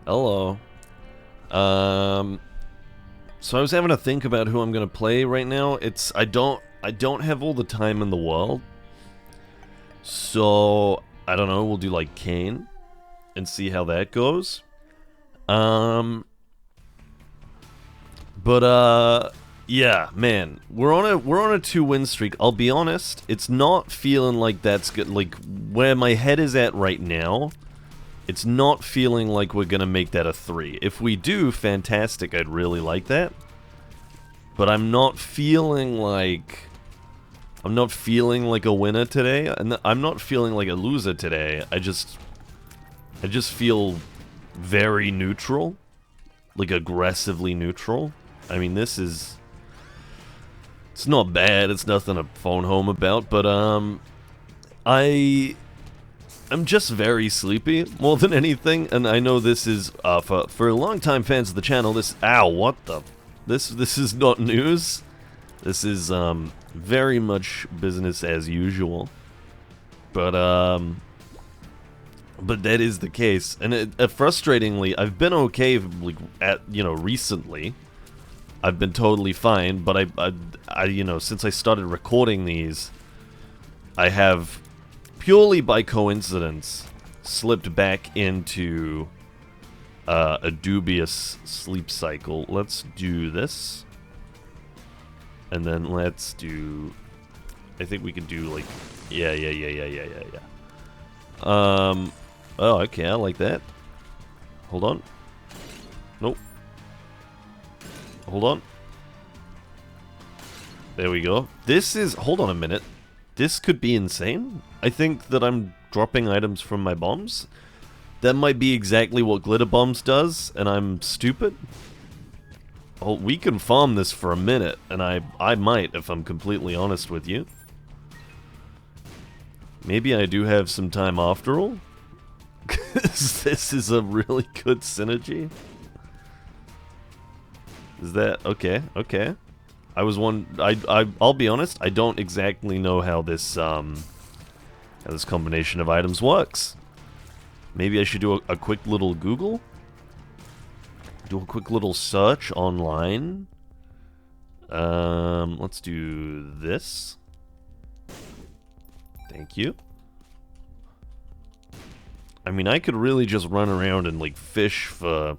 Hello. Um, so I was having to think about who I'm gonna play right now. I don't have all the time in the world. So I don't know. We'll do like Kane and see how that goes. Um, but yeah, man, we're on a 2-win streak. I'll be honest. It's not feeling like that's good. Like where my head is at right now. It's not feeling like we're gonna make that a 3. If we do, fantastic, I'd really like that. But I'm not feeling like... I'm not feeling like a winner today, and I'm not feeling like a loser today. I just feel very neutral. Like, aggressively neutral. I mean, this is... It's not bad, it's nothing to phone home about, but, I'm just very sleepy, more than anything, and I know this is, for long-time fans of the channel, ow, what the, this is not news. This is, very much business as usual. But that is the case, and frustratingly, I've been okay, like, recently. I've been totally fine, but since I started recording these, I have... purely by coincidence, slipped back into a dubious sleep cycle. Let's do this. And then let's do... I think we can do, like... Yeah. Oh, okay, I like that. Hold on. Nope. Hold on. There we go. This is... Hold on a minute. This could be insane. I think that I'm dropping items from my bombs. That might be exactly what Glitter Bombs does, and I'm stupid. Oh, we can farm this for a minute, and I might, if I'm completely honest with you. Maybe I do have some time after all. 'Cause this is a really good synergy. Is that... Okay. I'll be honest, I don't exactly know how this combination of items works. Maybe I should do a quick little Google? Do a quick little search online. Let's do this. Thank you. I mean, I could really just run around and, like, fish for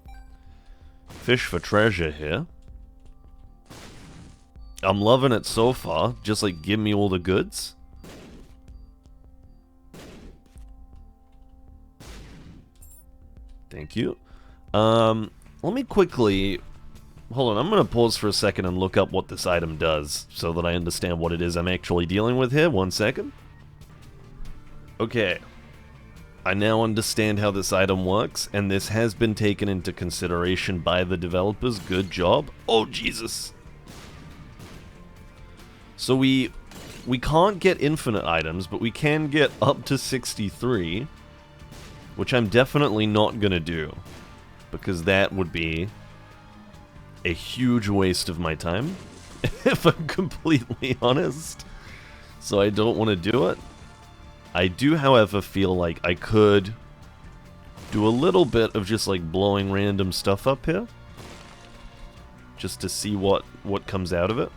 treasure here. I'm loving it so far. Just, like, give me all the goods. Thank you. Let me quickly... Hold on, I'm gonna pause for a second and look up what this item does, so that I understand what it is I'm actually dealing with here. 1 second. Okay. I now understand how this item works, and this has been taken into consideration by the developers. Good job. Oh, Jesus! So we can't get infinite items, but we can get up to 63, which I'm definitely not gonna do, because that would be a huge waste of my time, if I'm completely honest. So I don't want to do it. I do, however, feel like I could do a little bit of just, like, blowing random stuff up here, just to see what comes out of it.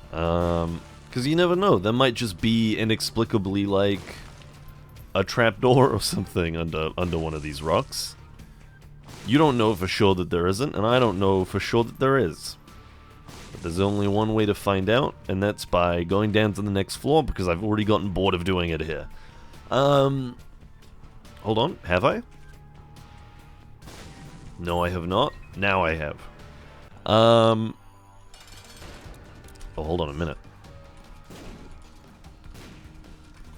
Because you never know, there might just be inexplicably, like, a trapdoor or something under one of these rocks. You don't know for sure that there isn't, and I don't know for sure that there is. But there's only one way to find out, and that's by going down to the next floor, because I've already gotten bored of doing it here. Hold on, have I? No, I have not. Now I have. Oh, hold on a minute.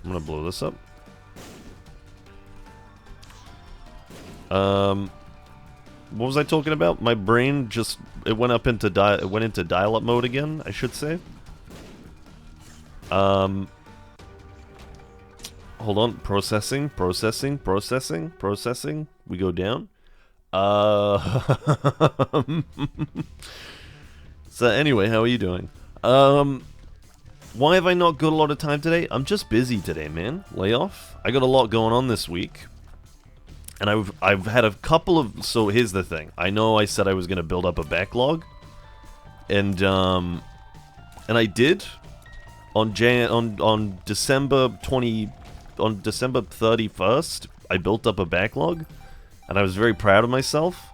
I'm gonna blow this up. What was I talking about? My brain just... It went into dial-up mode again, I should say. Hold on. Processing. We go down. So anyway, how are you doing? Why have I not got a lot of time today? I'm just busy today, man. Layoff. I got a lot going on this week. And I've had a couple of... So here's the thing. I know I said I was going to build up a backlog. And I did. On December 31st, I built up a backlog. And I was very proud of myself.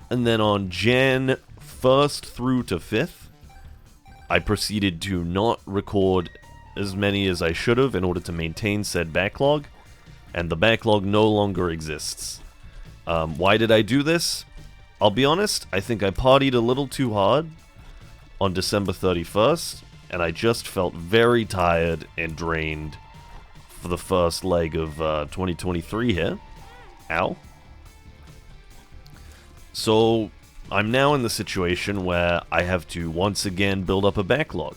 And then on Jan 1st through to 5th, I proceeded to not record as many as I should have in order to maintain said backlog. And the backlog no longer exists. Why did I do this? I'll be honest, I think I partied a little too hard on December 31st, and I just felt very tired and drained for the first leg of 2023 here. Ow. So, I'm now in the situation where I have to once again build up a backlog.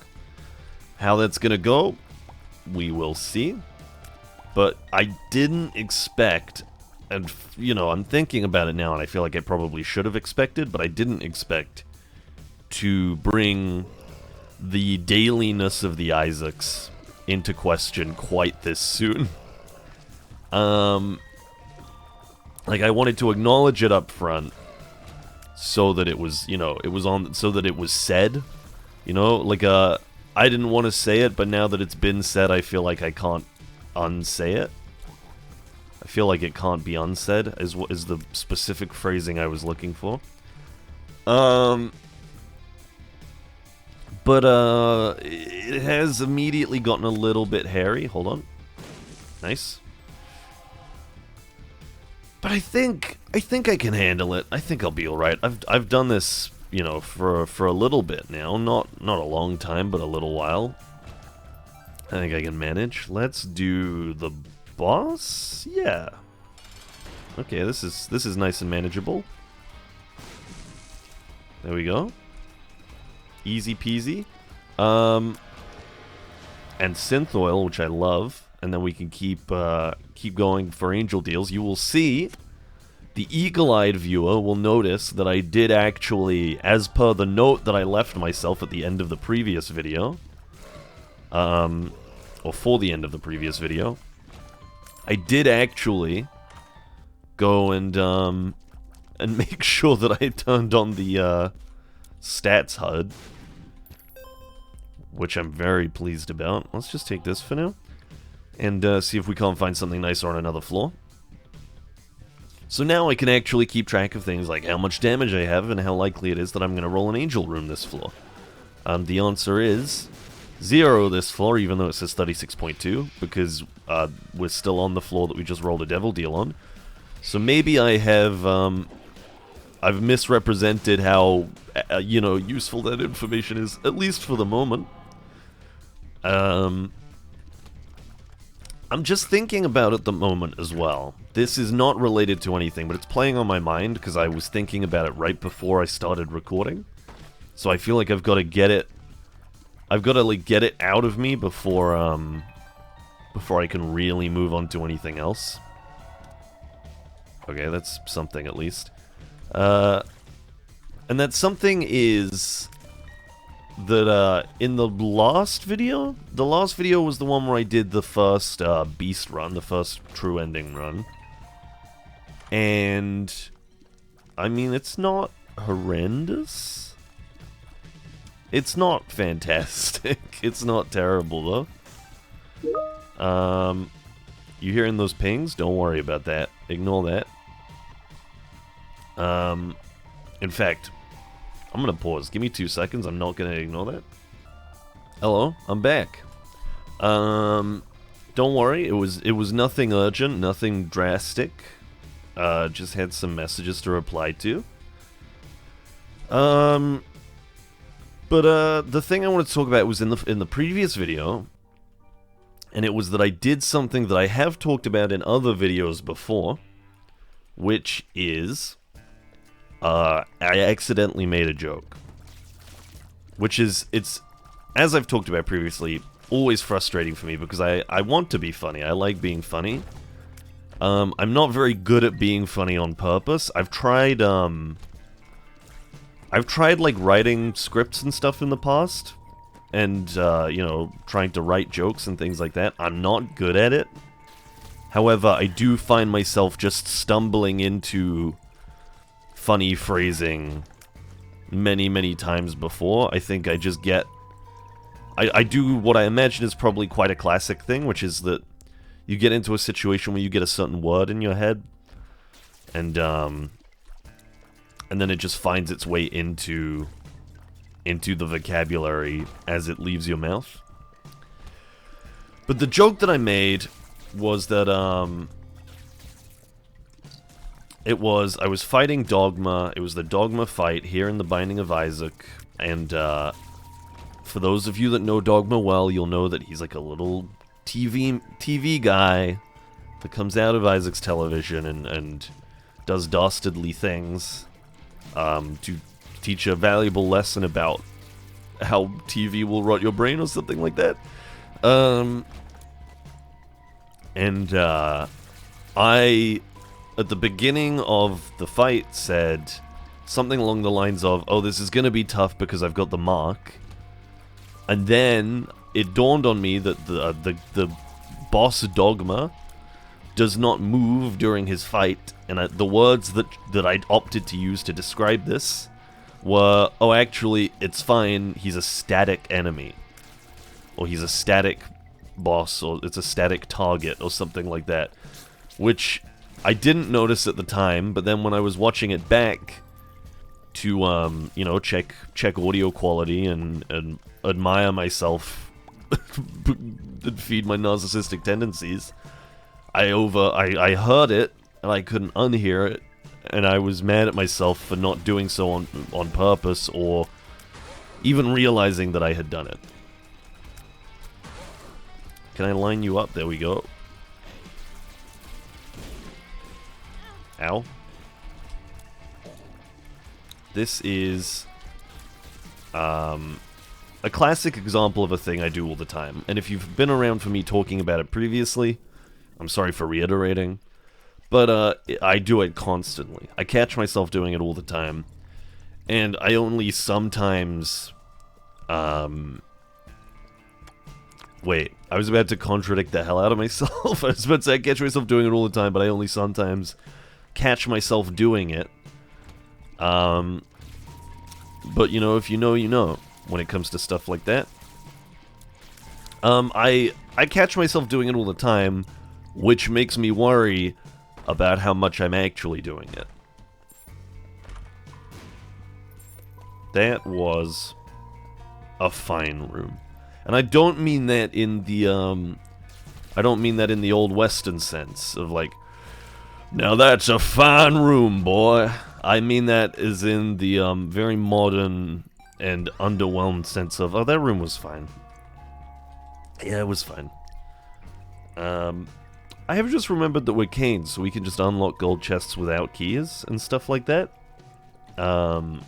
How that's gonna go, we will see. But I didn't expect, and you know, I'm thinking about it now and I feel like I probably should have expected, but I didn't expect to bring the dailiness of the Isaacs into question quite this soon. Like, I wanted to acknowledge it up front so that it was, you know, it was on, so that it was said, you know, like, I didn't want to say it, but now that it's been said, I feel like I can't unsay it. I feel like it can't be unsaid, is what is the specific phrasing I was looking for. But it has immediately gotten a little bit hairy. Hold on. Nice. But I think I can handle it. I think I'll be all right. I've done this, you know, for a little bit now. Not a long time, but a little while. I think I can manage. Let's do the boss. Yeah. Okay, this is nice and manageable. There we go. Easy peasy. And synth oil, which I love, and then we can keep going for angel deals. You will see, the eagle-eyed viewer will notice that I did actually, as per the note that I left myself at the end of the previous video, or for the end of the previous video, I did actually go and make sure that I turned on the stats HUD, which I'm very pleased about. Let's just take this for now, and see if we can't find something nicer on another floor. So now I can actually keep track of things like how much damage I have and how likely it is that I'm going to roll an angel room this floor. The answer is 0 this floor, even though it says 36.2, because we're still on the floor that we just rolled a devil deal on. So maybe I have, I've misrepresented how, you know, useful that information is, at least for the moment. I'm just thinking about it at the moment as well. This is not related to anything, but it's playing on my mind because I was thinking about it right before I started recording. So I feel like I've got to get it. I've got to like get it out of me before I can really move on to anything else. Okay, that's something at least. And that something is that in the last video was the one where I did the first beast run, the first true ending run. And I mean, it's not horrendous. It's not fantastic. It's not terrible though. You hearing those pings? Don't worry about that. Ignore that. In fact, I'm gonna pause. Give me 2 seconds. I'm not gonna ignore that. Hello, I'm back. Don't worry. It was nothing urgent, nothing drastic. Just had some messages to reply to. But the thing I want to talk about was in the previous video, and it was that I did something that I have talked about in other videos before, which is I accidentally made a joke. Which is, it's, as I've talked about previously, always frustrating for me because I want to be funny. I like being funny. I'm not very good at being funny on purpose. I've tried like writing scripts and stuff in the past, and you know, trying to write jokes and things like that. I'm not good at it. However, I do find myself just stumbling into funny phrasing many, many times before. I think I just get... I do what I imagine is probably quite a classic thing, which is that you get into a situation where you get a certain word in your head, and then it just finds its way into the vocabulary as it leaves your mouth. But the joke that I made was that, I was fighting Dogma. It was the Dogma fight here in the Binding of Isaac, and, for those of you that know Dogma well, you'll know that he's like a little TV guy that comes out of Isaac's television and does dastardly things, to teach a valuable lesson about how TV will rot your brain or something like that. I, at the beginning of the fight, said something along the lines of, oh, this is going to be tough because I've got the mark. And then it dawned on me that the boss Dogma does not move during his fight, and the words that I'd opted to use to describe this were, oh, actually, it's fine, he's a static enemy. Or he's a static boss, or it's a static target, or something like that. Which I didn't notice at the time, but then when I was watching it back to, you know, check audio quality and admire myself and feed my narcissistic tendencies, I heard it, and I couldn't unhear it, and I was mad at myself for not doing so on purpose, or even realizing that I had done it. Can I line you up? There we go. Ow. This is a classic example of a thing I do all the time, and if you've been around for me talking about it previously, I'm sorry for reiterating, but I do it constantly. I catch myself doing it all the time, and I only sometimes... Wait, I was about to contradict the hell out of myself. I was about to say I catch myself doing it all the time, but I only sometimes catch myself doing it. But, you know, if you know, you know, when it comes to stuff like that. I catch myself doing it all the time, which makes me worry about how much I'm actually doing it. That was a fine room. And I don't mean that in the, old Western sense of like, now that's a fine room, boy. I mean that is in the, very modern and underwhelmed sense of, oh, that room was fine. Yeah, it was fine. I have just remembered that we're Canes, so we can just unlock gold chests without keys and stuff like that. Have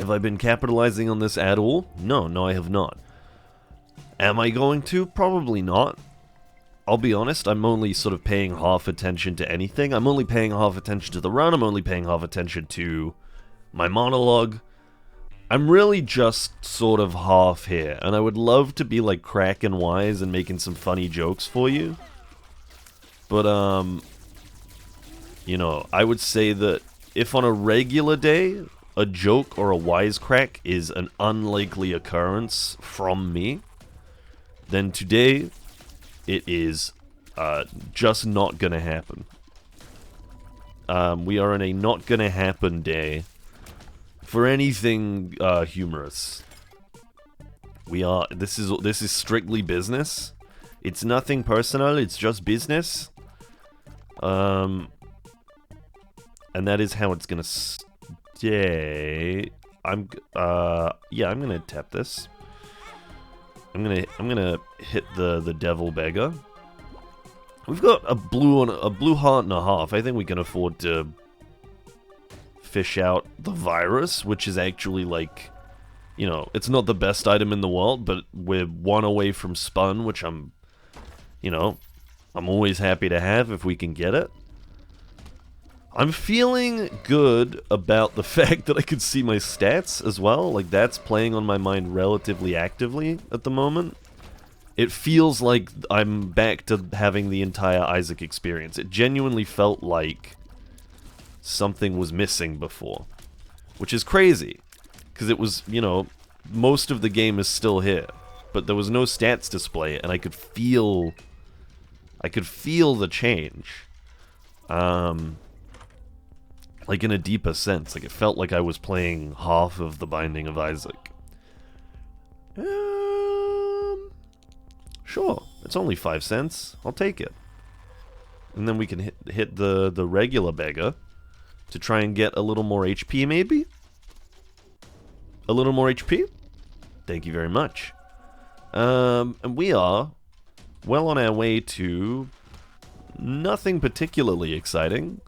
I been capitalizing on this at all? No, I have not. Am I going to? Probably not. I'll be honest, I'm only sort of paying half attention to anything. I'm only paying half attention to the run, I'm only paying half attention to my monologue. I'm really just sort of half here, and I would love to be like cracking wise and making some funny jokes for you. But, you know, I would say that if on a regular day, a joke or a wisecrack is an unlikely occurrence from me, then today, it is just not gonna happen. We are in a not gonna happen day for anything humorous. This is strictly business. It's nothing personal, it's just business. And that is how it's gonna stay. Yeah, I'm gonna tap this. I'm gonna hit the Devil Beggar. We've got a blue heart and a half. I think we can afford to fish out the virus, which is actually like, you know, it's not the best item in the world, but we're one away from Spun, which I'm always happy to have if we can get it. I'm feeling good about the fact that I can see my stats as well. Like, that's playing on my mind relatively actively at the moment. It feels like I'm back to having the entire Isaac experience. It genuinely felt like something was missing before. Which is crazy. Because it was, you know, most of the game is still here. But there was no stats display, and I could feel the change. Like in a deeper sense. Like it felt like I was playing half of The Binding of Isaac. Sure. It's only 5 cents. I'll take it. And then we can hit the regular beggar to try and get a little more HP, maybe? A little more HP? Thank you very much. And we are well on our way to nothing particularly exciting.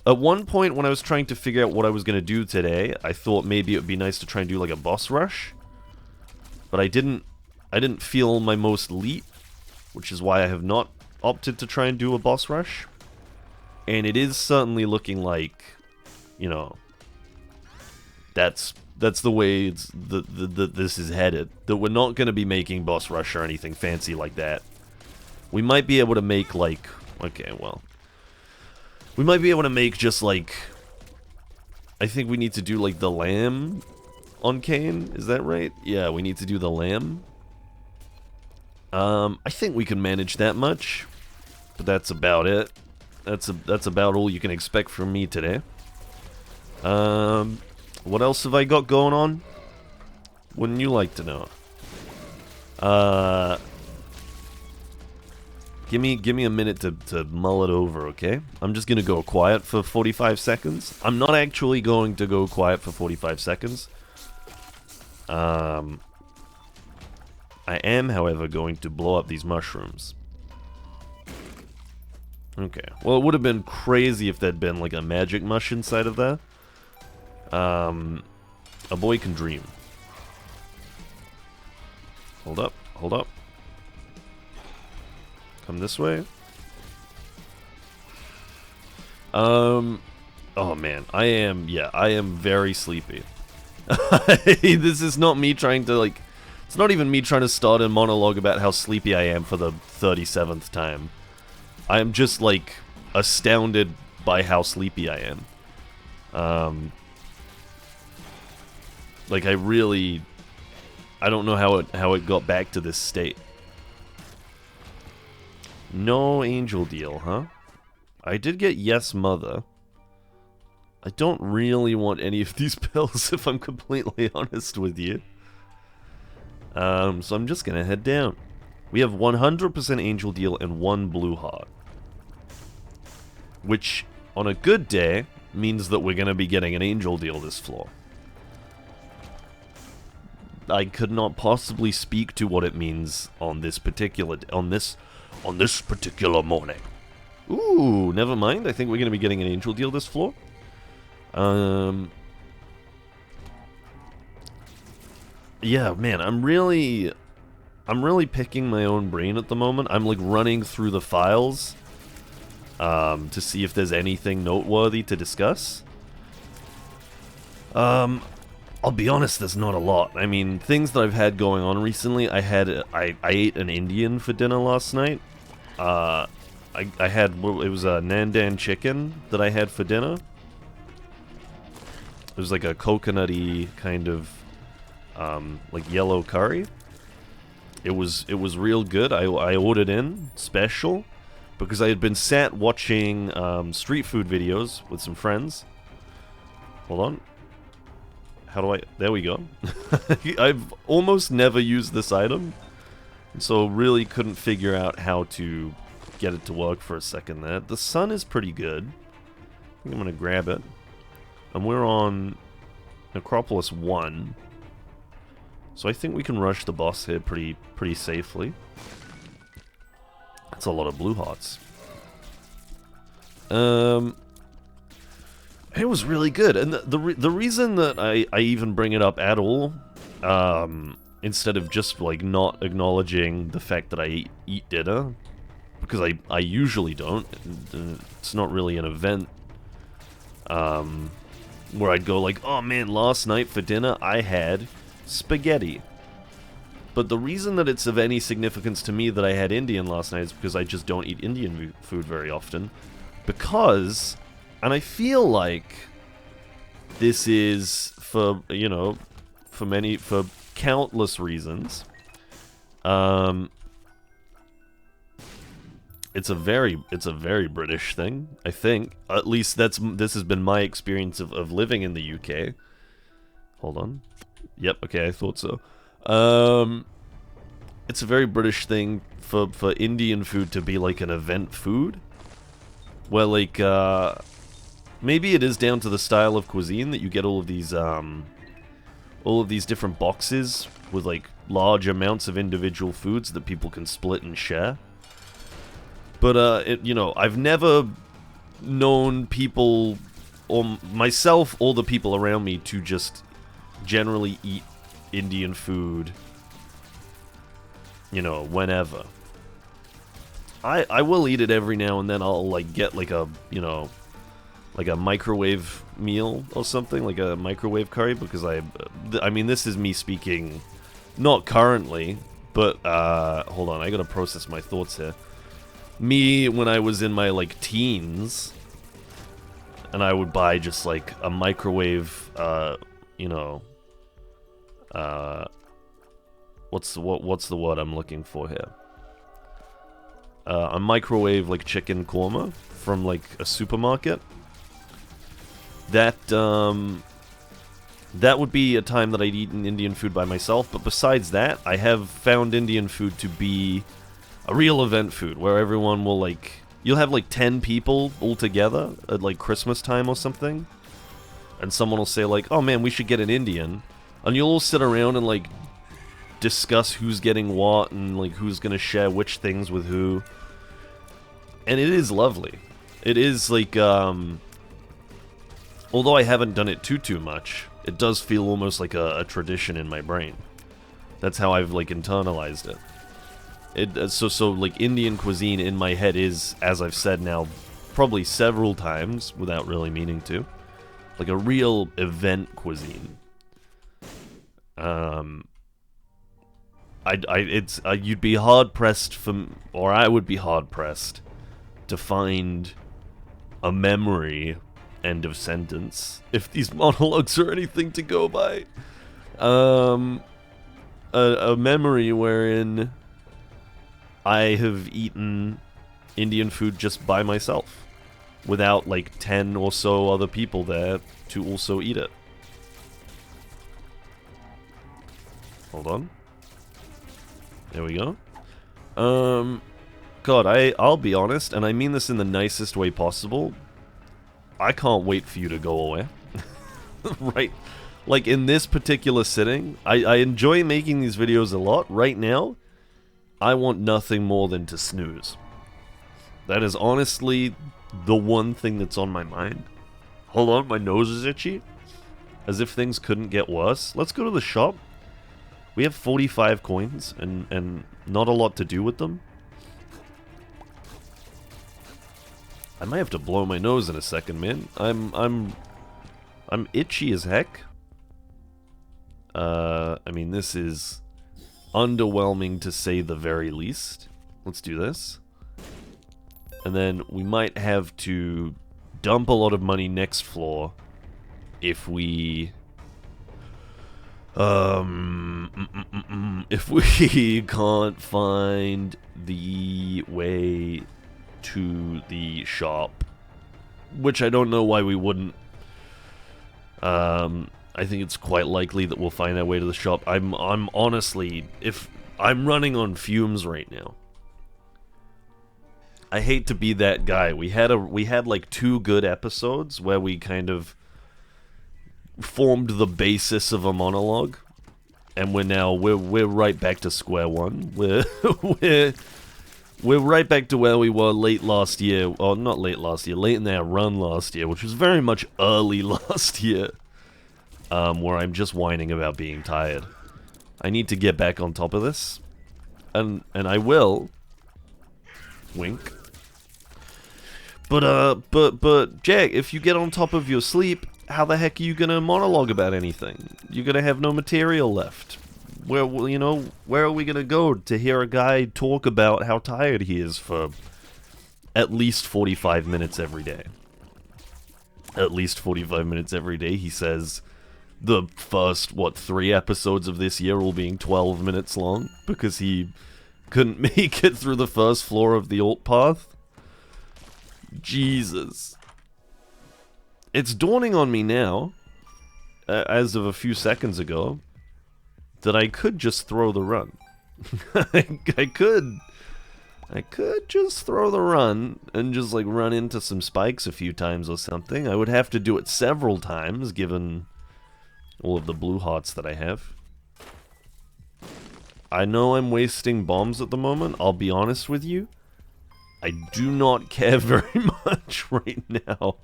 At one point when I was trying to figure out what I was going to do today, I thought maybe it would be nice to try and do like a boss rush. But I didn't feel my most elite, which is why I have not opted to try and do a boss rush. And it is certainly looking like, you know, that's the way this is headed. That we're not going to be making boss rush or anything fancy like that. We might be able to make like, okay, well, we might be able to make just like, I think we need to do like the lamb on Cain. Is that right? Yeah, we need to do the lamb. I think we can manage that much, but that's about it. That's about all you can expect from me today. What else have I got going on? Wouldn't you like to know? Give me a minute to mull it over, okay? I'm just gonna go quiet for 45 seconds. I'm not actually going to go quiet for 45 seconds. I am, however, going to blow up these mushrooms. Okay. Well, it would have been crazy if there'd been, like, a magic mush inside of there. A boy can dream. Hold up. Hold up. Come this way. Oh, man. I am very sleepy. This is not me trying to, like... It's not even me trying to start a monologue about how sleepy I am for the 37th time. I am just, like, astounded by how sleepy I am. Like, I don't know how it got back to this state. No angel deal, huh? I did get Yes Mother. I don't really want any of these pills, if I'm completely honest with you. So I'm just gonna head down. We have 100% angel deal and 1 blue heart. Which, on a good day, means that we're gonna be getting an angel deal this floor. I could not possibly speak to what it means on this particular particular morning. Ooh, never mind. I think we're gonna be getting an angel deal this floor. Yeah, man, I'm really picking my own brain at the moment. I'm like running through the files to see if there's anything noteworthy to discuss. I'll be honest, there's not a lot. I mean, things that I've had going on recently, I ate an Indian for dinner last night. I had, it was a Nandan chicken that I had for dinner. It was like a coconutty kind of like yellow curry. It was real good. I ordered in special because I had been sat watching street food videos with some friends. Hold on. How do I... There we go. I've almost never used this item, so really couldn't figure out how to get it to work for a second there. The sun is pretty good. I think I'm gonna grab it. And we're on Necropolis 1. So I think we can rush the boss here pretty safely. That's a lot of blue hearts. It was really good, and the reason that I even bring it up at all, instead of just like not acknowledging the fact that I eat dinner, because I usually don't. It's not really an event where I'd go like, oh man, last night for dinner I had spaghetti. But the reason that it's of any significance to me that I had Indian last night is because I just don't eat Indian food very often. Because, and I feel like this is for, you know, for countless reasons. It's a very British thing, I think. At least this has been my experience of living in the UK. Hold on. Yep, okay, I thought so. It's a very British thing for Indian food to be like an event food. Where like, maybe it is down to the style of cuisine that you get all of these different boxes with like large amounts of individual foods that people can split and share. But, you know, I've never known people, or myself or the people around me, to just generally eat Indian food, you know, whenever. I will eat it every now and then. I'll, like, get, like, a, you know, like a microwave meal or something, like a microwave curry, because I mean, this is me speaking, not currently, but, hold on, I gotta process my thoughts here. Me, when I was in my, like, teens, and I would buy just, like, a microwave, you know, what's the word I'm looking for here? A microwave, like, chicken korma from, like, a supermarket. That would be a time that I'd eaten Indian food by myself, but besides that, I have found Indian food to be a real event food, where everyone will, like, you'll have, like, 10 people all together at, like, Christmas time or something, and someone will say, like, oh man, we should get an Indian, and you'll all sit around and, like, discuss who's getting what, and, like, who's gonna share which things with who, and it is lovely. It is, like, although I haven't done it too much, it does feel almost like a tradition in my brain. That's how I've, like, internalized it. So like, Indian cuisine in my head is, as I've said now, probably several times, without really meaning to, like a real event cuisine. You'd be hard pressed or I would be hard pressed to find a memory, end of sentence, if these monologues are anything to go by. A memory wherein I have eaten Indian food just by myself, without, like, 10 or so other people there to also eat it. Hold on. There we go. God, I'll be honest, and I mean this in the nicest way possible, I can't wait for you to go away. Right? Like, in this particular sitting, I enjoy making these videos a lot. Right now, I want nothing more than to snooze. That is honestly the one thing that's on my mind. Hold on, my nose is itchy. As if things couldn't get worse. Let's go to the shop. We have 45 coins and not a lot to do with them. I might have to blow my nose in a second, man. I'm itchy as heck. I mean, this is underwhelming to say the very least. Let's do this. And then we might have to dump a lot of money next floor if we if we can't find the way to the shop, which I don't know why we wouldn't. I think it's quite likely that we'll find our way to the shop. I'm honestly, if I'm running on fumes right now. I hate to be that guy. We had like 2 good episodes where we kind of formed the basis of a monologue, and we're right back to square one. We're right back to where we were late last year. Or not late last year, late in our run last year, which was very much early last year. Where I'm just whining about being tired. I need to get back on top of this. And I will. Wink. But Jack, if you get on top of your sleep, how the heck are you gonna monologue about anything? You're gonna have no material left. where, you know, where are we gonna go to hear a guy talk about how tired he is for at least 45 minutes every day? At least 45 minutes every day. He says the first, 3 episodes of this year all being 12 minutes long because he couldn't make it through the first floor of the alt path. Jesus. It's dawning on me now, as of a few seconds ago, that I could just throw the run. I could just throw the run and just like run into some spikes a few times or something. I would have to do it several times given all of the blue hearts that I have. I know I'm wasting bombs at the moment, I'll be honest with you. I do not care very much right now.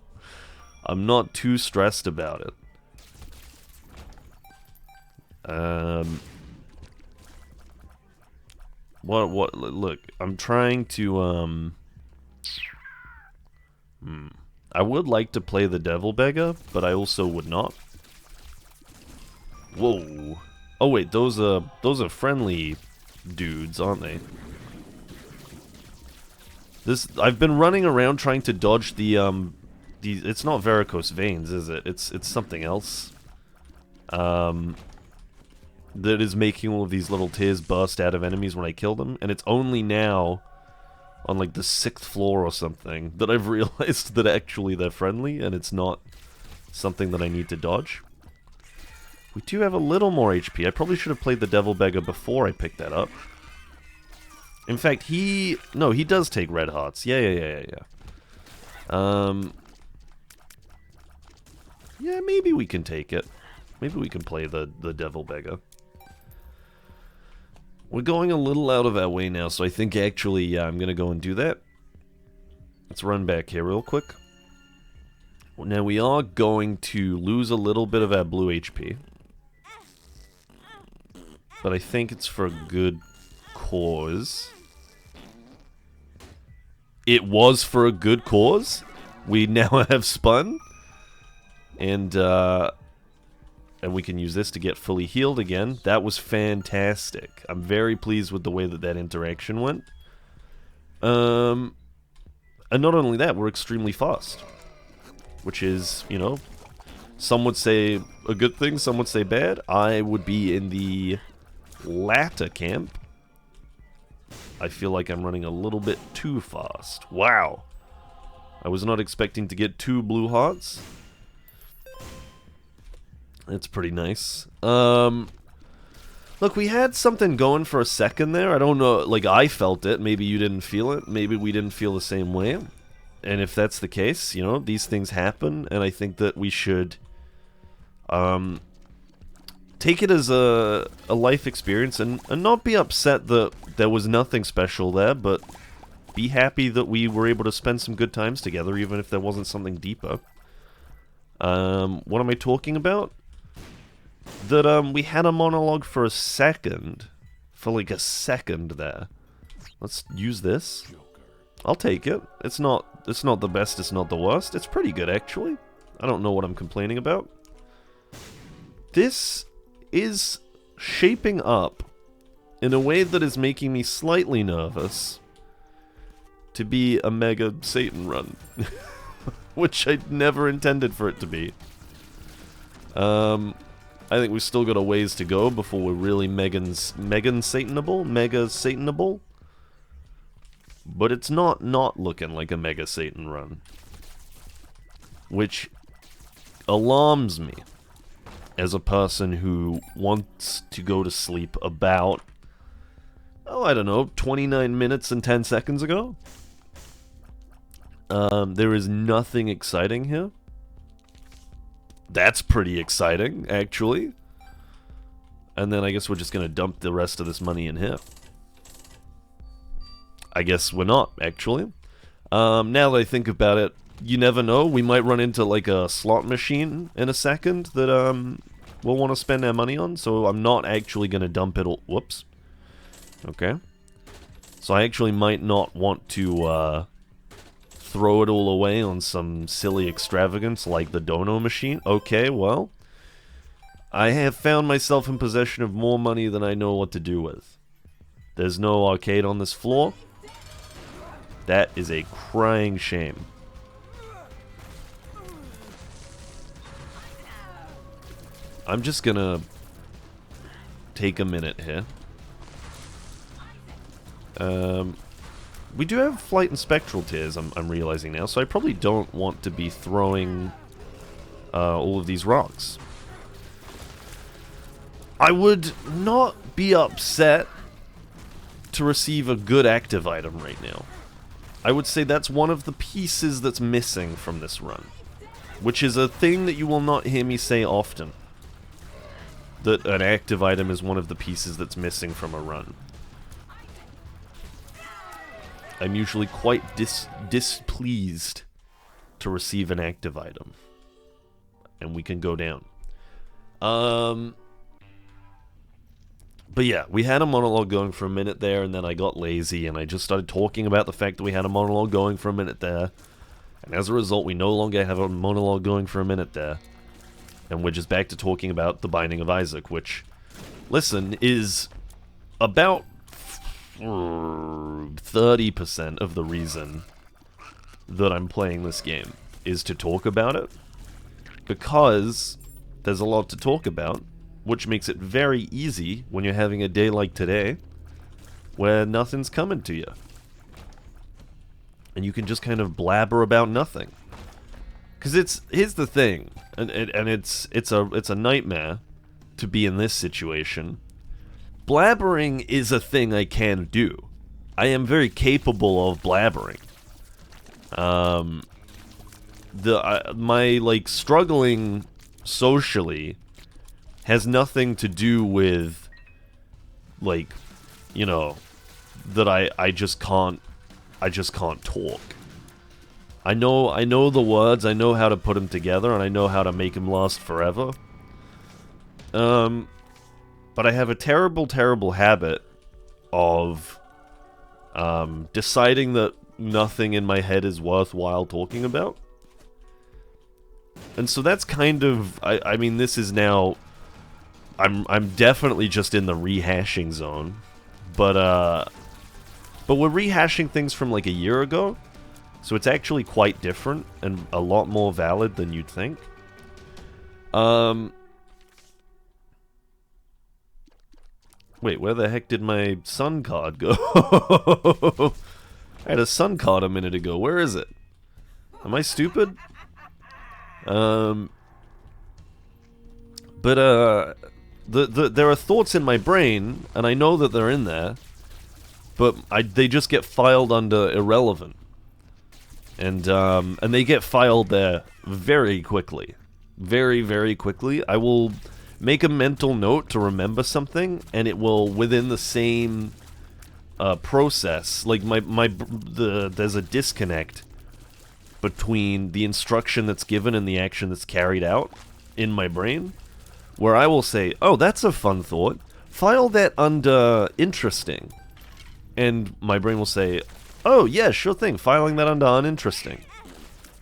I'm not too stressed about it. Look, I'm trying to, I would like to play the Devil Beggar, but I also would not. Whoa. Oh wait, those are friendly dudes, aren't they? I've been running around trying to dodge the, it's not varicose veins, is it? It's something else. That is making all of these little tears burst out of enemies when I kill them, and it's only now, on like the 6th floor or something, that I've realized that actually they're friendly, and it's not something that I need to dodge. We do have a little more HP. I probably should have played the Devil Beggar before I picked that up. In fact, no, he does take red hearts. Yeah. Yeah, maybe we can take it. Maybe we can play the Devil Beggar. We're going a little out of our way now, so I think actually, yeah, I'm gonna go and do that. Let's run back here real quick. Now, we are going to lose a little bit of our blue HP. But I think it's for a good cause. It was for a good cause. We now have spun. And we can use this to get fully healed again. That was fantastic. I'm very pleased with the way that interaction went. And not only that, we're extremely fast. Which is, you know, some would say a good thing, some would say bad. I would be in the latter camp. I feel like I'm running a little bit too fast. Wow. I was not expecting to get 2 blue hearts. That's pretty nice. Look, we had something going for a second there. I don't know, like, I felt it. Maybe you didn't feel it. Maybe we didn't feel the same way. And if that's the case, you know, these things happen. And I think that we should take it as a life experience and not be upset that there was nothing special there, but be happy that we were able to spend some good times together, even if there wasn't something deeper. What am I talking about? That, we had a monologue for a second. For like a second there. Let's use this. I'll take it. It's not the best, it's not the worst. It's pretty good, actually. I don't know what I'm complaining about. This is shaping up in a way that is making me slightly nervous to be a Mega Satan run. Which I never intended for it to be. I think we've still got a ways to go before we're really Mega Satanable. But it's not looking like a Mega Satan run. Which alarms me as a person who wants to go to sleep about, oh, I don't know, 29 minutes and 10 seconds ago. There is nothing exciting here. That's pretty exciting, actually. And then I guess we're just gonna dump the rest of this money in here. I guess we're not, actually. Now that I think about it, you never know. We might run into, like, a slot machine in a second that, we'll want to spend our money on. So I'm not actually gonna dump it all. Whoops. Okay. So I actually might not want to, throw it all away on some silly extravagance like the dono machine. Okay, well, I have found myself in possession of more money than I know what to do with. There's no arcade on this floor. That is a crying shame. I'm just gonna take a minute here. We do have Flight and Spectral Tears, I'm realizing now, so I probably don't want to be throwing all of these rocks. I would not be upset to receive a good active item right now. I would say that's one of the pieces that's missing from this run, which is a thing that you will not hear me say often. That an active item is one of the pieces that's missing from a run. I'm usually quite displeased to receive an active item. And we can go down. But yeah, we had a monologue going for a minute there, and then I got lazy, and I just started talking about the fact that we had a monologue going for a minute there. And as a result, we no longer have a monologue going for a minute there. And we're just back to talking about The Binding of Isaac, which, listen, is about 30% of the reason that I'm playing this game, is to talk about it. Because there's a lot to talk about, which makes it very easy when you're having a day like today, where nothing's coming to you. And you can just kind of blabber about nothing. Because here's the thing, and it's a nightmare to be in this situation. Blabbering is a thing I can do. I am very capable of blabbering. My like struggling socially has nothing to do with, like, you know, that I just can't talk. I know the words, I know how to put them together, and I know how to make them last forever. But I have a terrible, terrible habit of deciding that nothing in my head is worthwhile talking about. And so that's kind of, I mean, this is now, I'm definitely just in the rehashing zone, but we're rehashing things from like a year ago, so it's actually quite different and a lot more valid than you'd think. Wait, where the heck did my sun card go? I had a sun card a minute ago. Where is it? Am I stupid? There are thoughts in my brain, and I know that they're in there, but they just get filed under irrelevant. And they get filed there very quickly. Very, very quickly. I will make a mental note to remember something, and it will, within the same process, like there's a disconnect between the instruction that's given and the action that's carried out in my brain, where I will say, oh, that's a fun thought, file that under interesting, and my brain will say, oh, yeah, sure thing, filing that under uninteresting.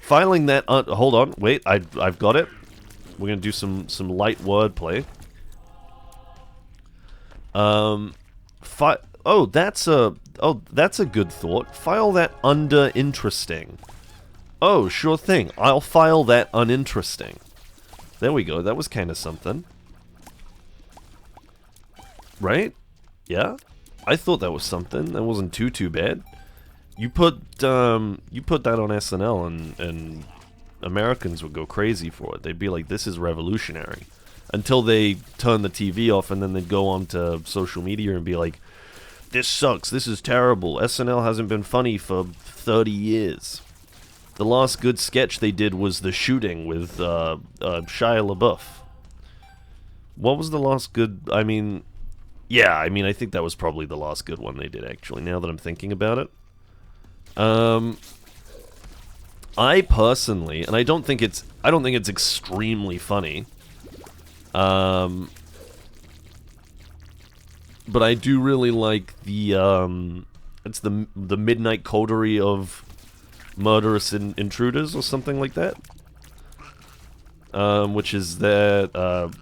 Filing that hold on, wait, I've got it. We're gonna do some light wordplay. That's a good thought. File that under interesting. Oh, sure thing. I'll file that uninteresting. There we go. That was kind of something. Right? Yeah? I thought that was something. That wasn't too bad. You put that on SNL and Americans would go crazy for it. They'd be like, this is revolutionary. Until they turn the TV off, and then they'd go on to social media and be like, this sucks, this is terrible, SNL hasn't been funny for 30 years. The last good sketch they did was the shooting with Shia LaBeouf. What was the last good, I think that was probably the last good one they did, actually, now that I'm thinking about it. I personally, and I don't think it's extremely funny, but I do really like it's the Midnight Coterie of Murderous Intruders or something like that, which is that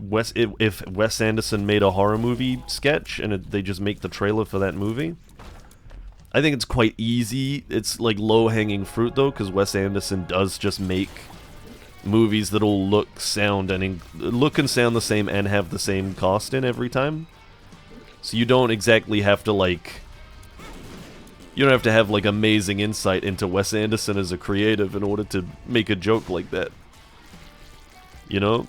if Wes Anderson made a horror movie sketch and they just make the trailer for that movie. I think it's quite easy. It's like low-hanging fruit though, because Wes Anderson does just make movies that'll look and sound the same and have the same cost in every time. So you don't exactly have to like. You don't have to have like amazing insight into Wes Anderson as a creative in order to make a joke like that. You know?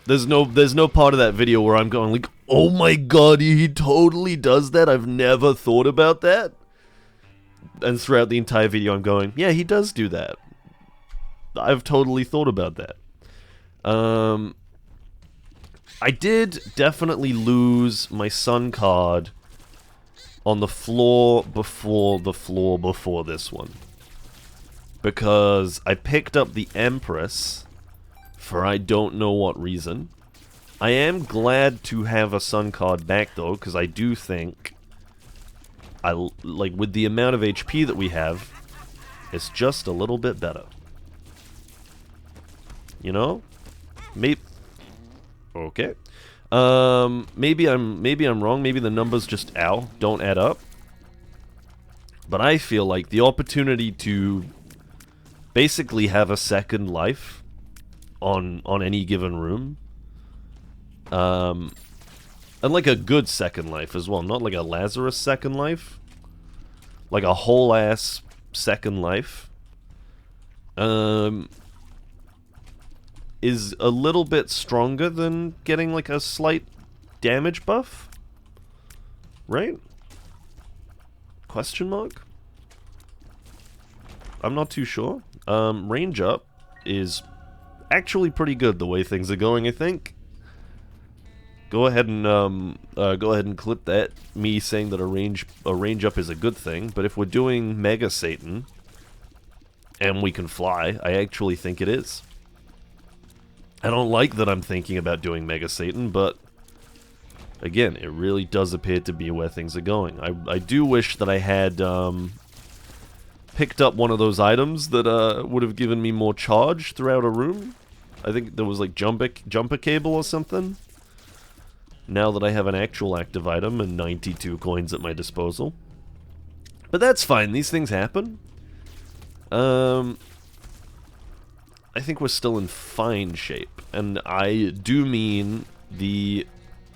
There's no part of that video where I'm going like, oh my god, he totally does that. I've never thought about that. And throughout the entire video I'm going, yeah, he does do that. I've totally thought about that. I did definitely lose my Sun card on the floor before this one. Because I picked up the Empress for I don't know what reason. I am glad to have a Sun card back though, because I do think like with the amount of HP that we have, it's just a little bit better. You know? Maybe. Okay. Maybe I'm wrong. Maybe the numbers just don't add up. But I feel like the opportunity to basically have a second life on any given room, and like a good second life as well, not like a Lazarus second life, like a whole ass second life, is a little bit stronger than getting like a slight damage buff, right? Question mark? I'm not too sure. Range up is actually pretty good the way things are going, I think. Go ahead and clip that, me saying that a range up is a good thing, but if we're doing Mega Satan and we can fly, I actually think it is. I don't like that I'm thinking about doing Mega Satan, but again, it really does appear to be where things are going. I do wish that I had picked up one of those items that would have given me more charge throughout a room. I think there was like jumper cable or something. Now that I have an actual active item and 92 coins at my disposal. But that's fine, these things happen. I think we're still in fine shape, and I do mean the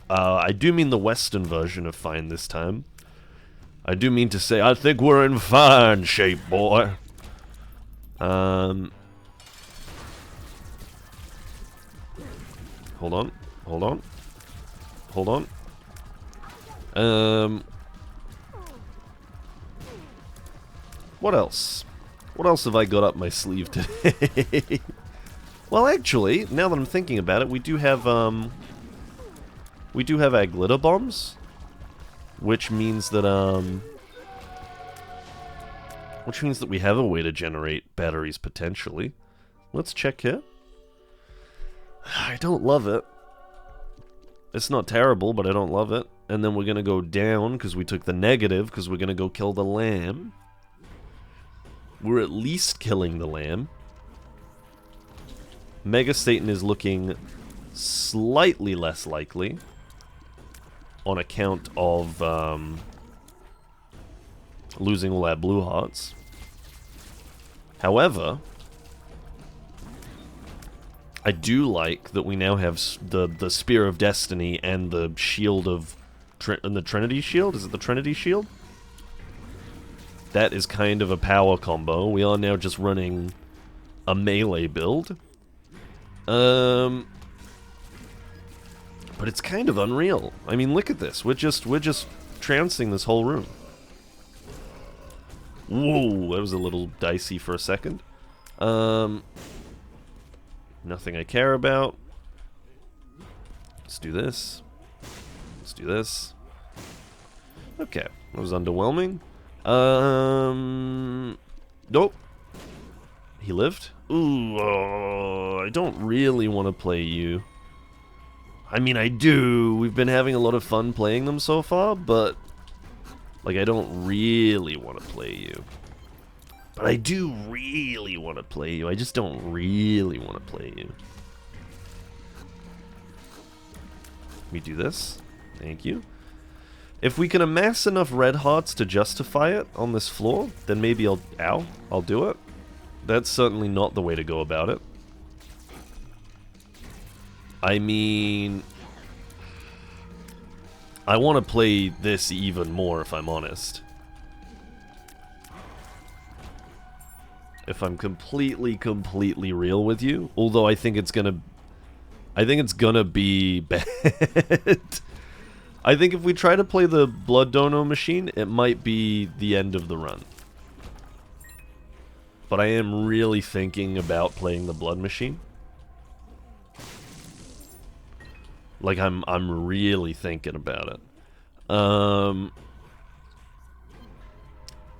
Western version of fine this time. I do mean to say, I think we're in fine shape, boy. Hold on. What else? What else have I got up my sleeve today? Well, actually, now that I'm thinking about it, we do have our glitter bombs, which means that we have a way to generate batteries potentially. Let's check here. I don't love it. It's not terrible, but I don't love it. And then we're gonna go down because we took the negative because we're gonna go kill the lamb. We're at least killing the lamb. Mega Satan is looking slightly less likely on account of losing all our blue hearts. However, I do like that we now have the Spear of Destiny and the Shield of the Trinity Shield. Is it the Trinity Shield? That is kind of a power combo. We are now just running a melee build. But it's kind of unreal. I mean, look at this. We're just trouncing this whole room. Whoa, that was a little dicey for a second. Nothing I care about. Let's do this. Let's do this. Okay, that was underwhelming. Nope. He lived? Ooh, I don't really want to play you. I mean, I do. We've been having a lot of fun playing them so far, but like, I don't really want to play you. But I do really want to play you. I just don't really want to play you. me do this. Thank you. If we can amass enough red hearts to justify it on this floor, then maybe I'll do it. That's certainly not the way to go about it. I mean, I want to play this even more, if I'm honest. If I'm completely real with you. Although I think it's gonna be bad. I think if we try to play the Blood Dono machine, it might be the end of the run. But I am really thinking about playing the Blood Machine. Like, I'm really thinking about it.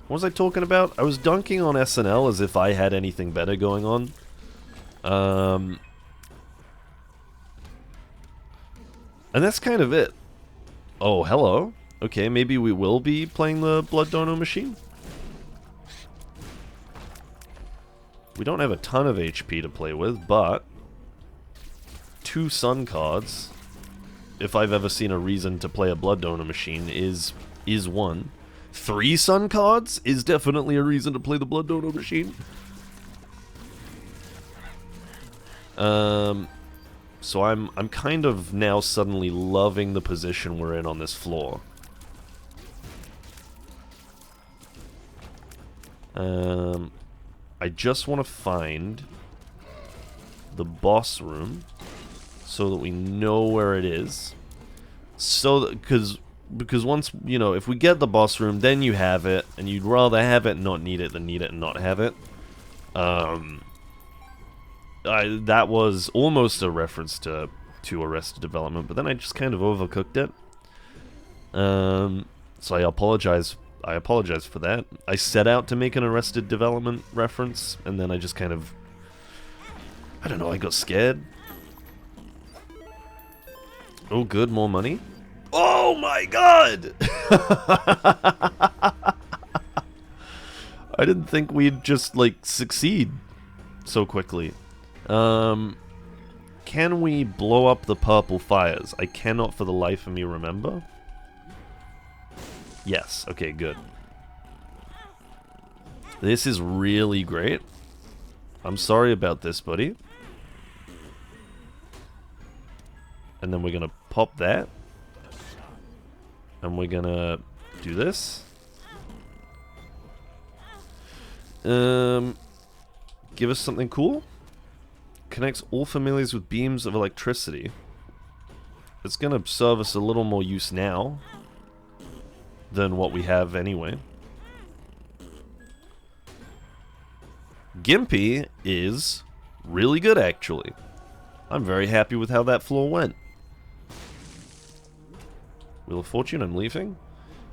What was I talking about? I was dunking on SNL as if I had anything better going on. And that's kind of it. Oh, hello. Okay, maybe we will be playing the Blood Dono machine. We don't have a ton of HP to play with, but 2 sun cards, if I've ever seen a reason to play a Blood Donor machine, is 1. 3 sun cards is definitely a reason to play the Blood Donor machine. So I'm kind of now suddenly loving the position we're in on this floor. I just want to find the boss room so that we know where it is. So that, because once, you know, if we get the boss room, then you have it, and you'd rather have it and not need it than need it and not have it. That was almost a reference to Arrested Development, but then I just kind of overcooked it. So I apologize for that. I set out to make an Arrested Development reference, and then I just kind of, I don't know, I got scared. Oh, good, more money. Oh my god! I didn't think we'd just, like, succeed so quickly. Can we blow up the purple fires? I cannot for the life of me remember. Yes, okay, good. This is really great. I'm sorry about this, buddy. And then we're gonna pop that. And we're gonna do this. Give us something cool. Connects all familiars with beams of electricity. It's gonna serve us a little more use now than what we have anyway. Gimpy is really good, actually. I'm very happy with how that floor went. Wheel of Fortune, I'm leaving.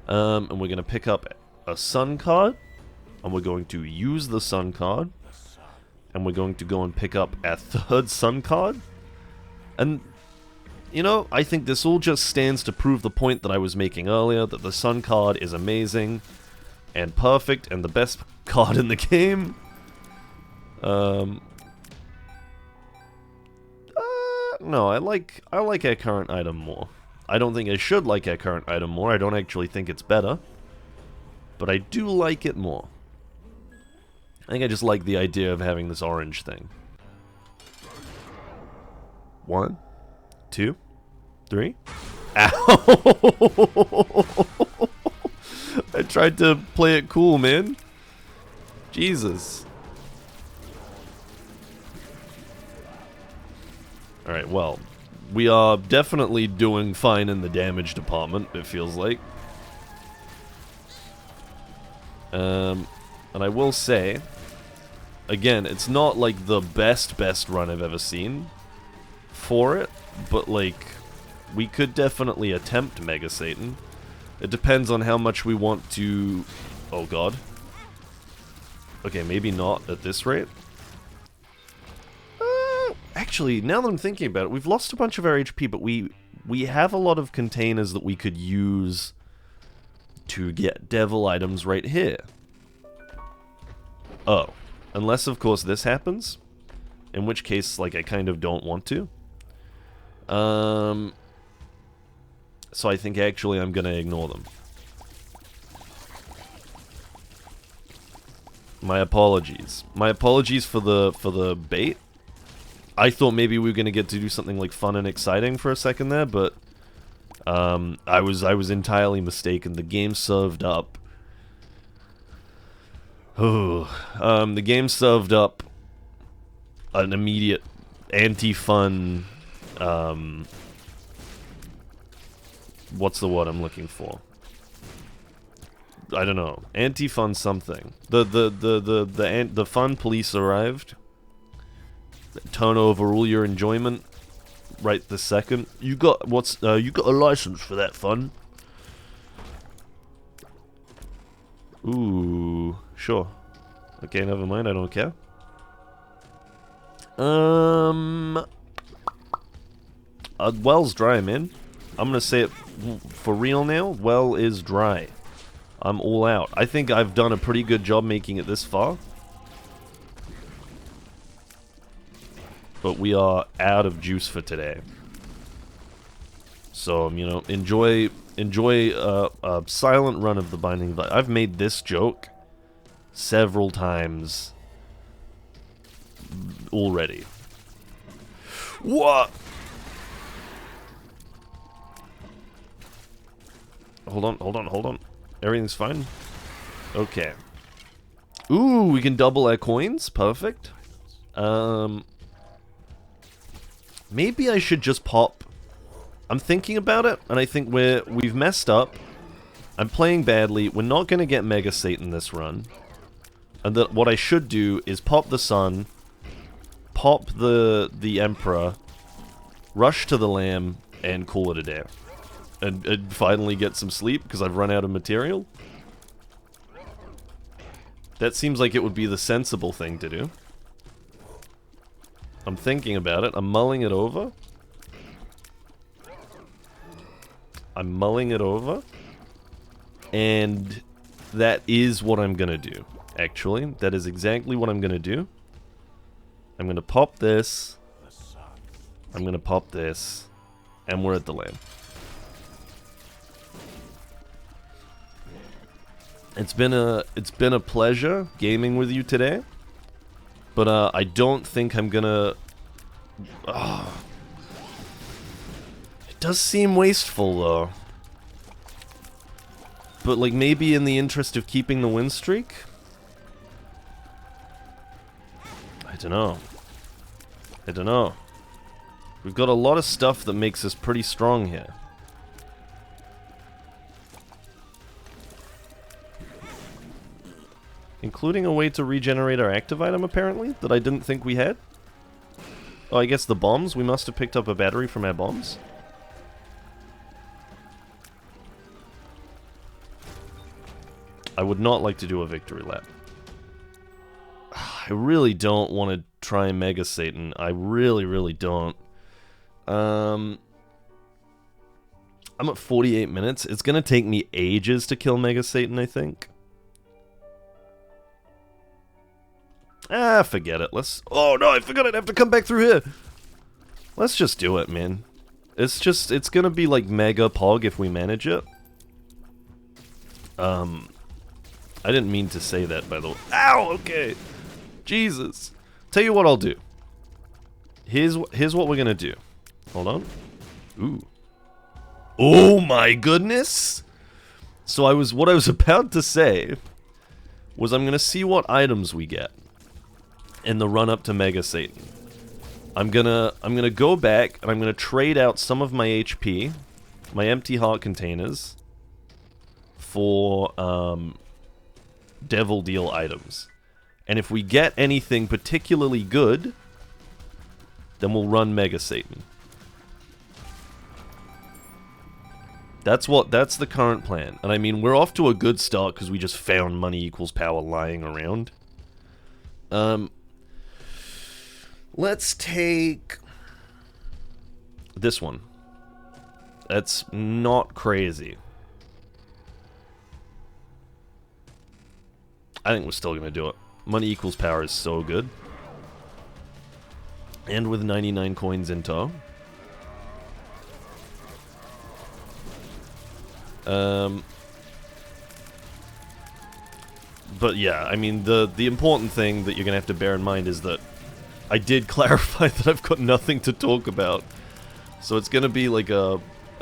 And we're going to pick up a sun card. And we're going to use the sun card. And we're going to go and pick up our 3rd sun card. And, you know, I think this all just stands to prove the point that I was making earlier, that the sun card is amazing and perfect and the best card in the game. No, I like our current item more. I don't think I should like our current item more. I don't actually think it's better. But I do like it more. I think I just like the idea of having this orange thing. 1, 2, 3. Ow! I tried to play it cool, man. Jesus. Alright, well, we are definitely doing fine in the damage department, it feels like. And I will say, again, it's not like the best run I've ever seen for it, but like, we could definitely attempt Mega Satan. It depends on how much we want to... Oh god. Okay, maybe not at this rate. Actually, now that I'm thinking about it, we've lost a bunch of our HP, but we have a lot of containers that we could use to get devil items right here. Oh. Unless, of course, this happens. In which case, like, I kind of don't want to. So I think actually I'm gonna ignore them. My apologies. My apologies for the bait. I thought maybe we were gonna get to do something like fun and exciting for a second there, but I was entirely mistaken. The game served up. Oh, the game served up an immediate anti-fun. What's the word I'm looking for? I don't know. Anti-fun something. The fun police arrived. Turn over all your enjoyment right this second. You got you got a license for that fun. Ooh, sure. Okay, never mind, I don't care. Well's dry, man. I'm gonna say it for real now. Well is dry. I'm all out. I think I've done a pretty good job making it this far. But we are out of juice for today. So, you know, enjoy a silent run of the Binding of Light. I've made this joke several times already. What? Hold on. Everything's fine? Okay. Ooh, we can double our coins. Perfect. Maybe I should just pop. I'm thinking about it, and I think we've messed up. I'm playing badly. We're not going to get Mega Satan this run. And that what I should do is pop the Sun, pop the Emperor, rush to the Lamb, and call it a day. And finally get some sleep, because I've run out of material. That seems like it would be the sensible thing to do. I'm thinking about it. I'm mulling it over. And that is what I'm gonna do. Actually, that is exactly what I'm gonna do. I'm gonna pop this. I'm gonna pop this. And we're at the Lamb. It's been a pleasure gaming with you today. But I don't think I'm gonna... Oh. It does seem wasteful, though. But, like, maybe in the interest of keeping the win streak? I don't know. We've got a lot of stuff that makes us pretty strong here. Including a way to regenerate our active item, apparently, that I didn't think we had. Oh, I guess the bombs. We must have picked up a battery from our bombs. I would not like to do a victory lap. I really don't want to try Mega Satan. I really don't. I'm at 48 minutes. It's going to take me ages to kill Mega Satan, I think. Ah, forget it. Oh no, I forgot I'd have to come back through here. Let's just do it, man. It's gonna be like Mega Pog if we manage it. I didn't mean to say that, by the way. Ow, okay. Jesus. Tell you what I'll do. Here's what we're gonna do. Hold on. Ooh. Oh my goodness! So what I was about to say was I'm gonna see what items we get in the run up to Mega Satan. I'm gonna go back and I'm gonna trade out some of my HP, my empty heart containers, for Devil Deal items. And if we get anything particularly good, then we'll run Mega Satan. That's the current plan. And I mean, we're off to a good start because we just found money equals power lying around. Let's take this one. That's not crazy. I think we're still gonna do it. Money equals power is so good. And with 99 coins in tow. But yeah, I mean, the important thing that you're gonna have to bear in mind is that I did clarify that I've got nothing to talk about. So it's gonna be like a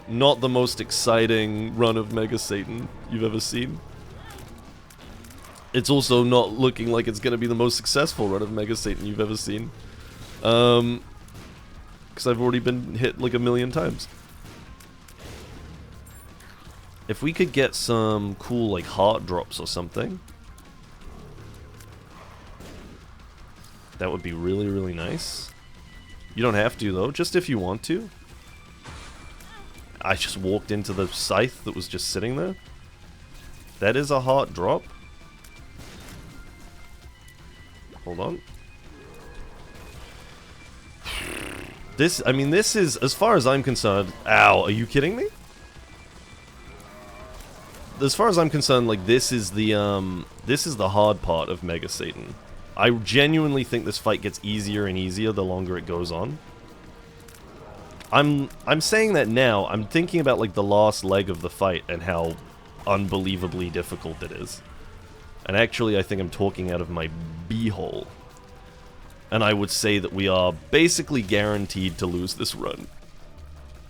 not the most exciting run of Mega Satan you've ever seen. It's also not looking like it's gonna be the most successful run of Mega Satan you've ever seen. Because I've already been hit like 1,000,000 times. If we could get some cool like heart drops or something, that would be really, really nice. You don't have to though, just if you want to. I just walked into the scythe that was just sitting there. That is a heart drop. Hold on. This, I mean, this is, as far as I'm concerned... Ow, are you kidding me? As far as I'm concerned, like, this is the hard part of Mega Satan. I genuinely think this fight gets easier and easier the longer it goes on. I'm saying that now. I'm thinking about, like, the last leg of the fight and how unbelievably difficult it is. And actually, I think I'm talking out of my beehole. And I would say that we are basically guaranteed to lose this run.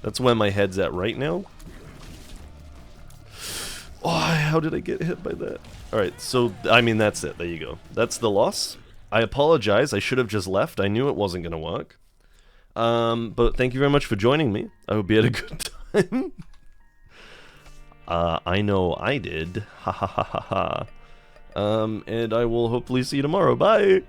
That's where my head's at right now. Oh, how did I get hit by that? Alright, so, I mean, that's it. There you go. That's the loss. I apologize. I should have just left. I knew it wasn't going to work. But thank you very much for joining me. I hope you had a good time. I know I did. Ha ha ha ha ha. And I will hopefully see you tomorrow. Bye!